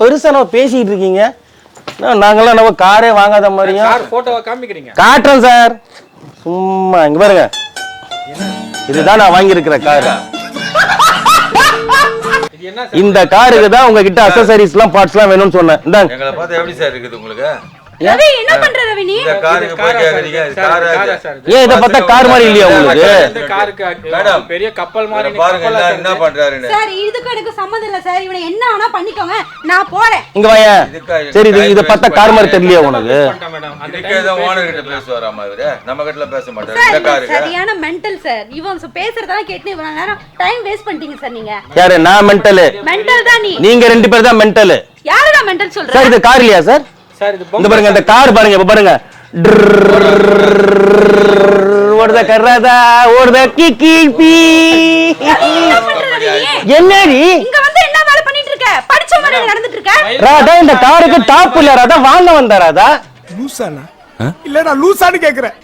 பெருசா நம்ம பேசிட்டு இருக்கீங்க. நாங்கெல்லாம் நம்ம காரே வாங்காத மாதிரியும் கார் போட்டோவை காமிக்கிறீங்க. காட்டுறேன் சார். சும்மா இங்க பாருங்க, இதுதான் நான் வாங்கியிருக்கிற கார். இந்த காருக்கு தான் உங்ககிட்ட அக்சசரிஸ் எல்லாம் பார்ட்ஸ் எல்லாம் வேணும்னு சொன்னேன். இந்தாங்க. எங்களை பார்த்தா எப்படி சார் இருக்குது உங்களுக்கு? ரவி என்ன பண்ற ரவி நீ? இந்த காருக்கு போய் கேக்குறீங்க. கார் ஏன் இத பார்த்தா கார் மாதிரி இல்லையா உங்களுக்கு? இந்த காருக்கு மேடம் பெரிய கப்பல் மாதிரி பாருங்க என்ன பண்றாருன்னு. சார் இதுக்கு எனக்கு சம்மந்தம் இல்ல சார். இவனை என்ன ஆனா பண்ணிக்கோங்க, நான் போறேன். இங்க வாயா. சரி இத பார்த்தா கார் மாதிரி தெரியலையா உனக்கு? இதுக்கு ஏதோ ஓனர் கிட்ட பேசுவாராமா இவரு? நம்ம கிட்ட பேச மாட்டாரு. இந்த காருக்கு சரியான மெண்டல் சார். இவன் பேசுறதெல்லாம் கேட்டு இவ்வளவு நேரம் டைம் வேஸ்ட் பண்ணிட்டீங்க சார் நீங்க. யாரு? நான் மெண்டல். மெண்டல் தான் நீ. நீங்க ரெண்டு பேர் தான் மெண்டல். யாருடா மெண்டல் சொல்ற? சார் இது கார் இல்லையா சார்? சார் இது இந்த பாருங்க, இந்த கார் பாருங்க, இப்ப பாருங்க. ஓடுத கர்ராதா ஓடுத கிக்கி பீ. என்னடி இங்க வந்து என்ன வேலை பண்ணிட்டு இருக்க? படிச்ச மாதிரி நடந்துட்டு இருக்க? ராதா இந்த காருக்கு டாப் இல்ல ராதா, வாங்க வந்தா ராதா. லூசானா இல்லடா லூசான்னு கேக்குறேன்.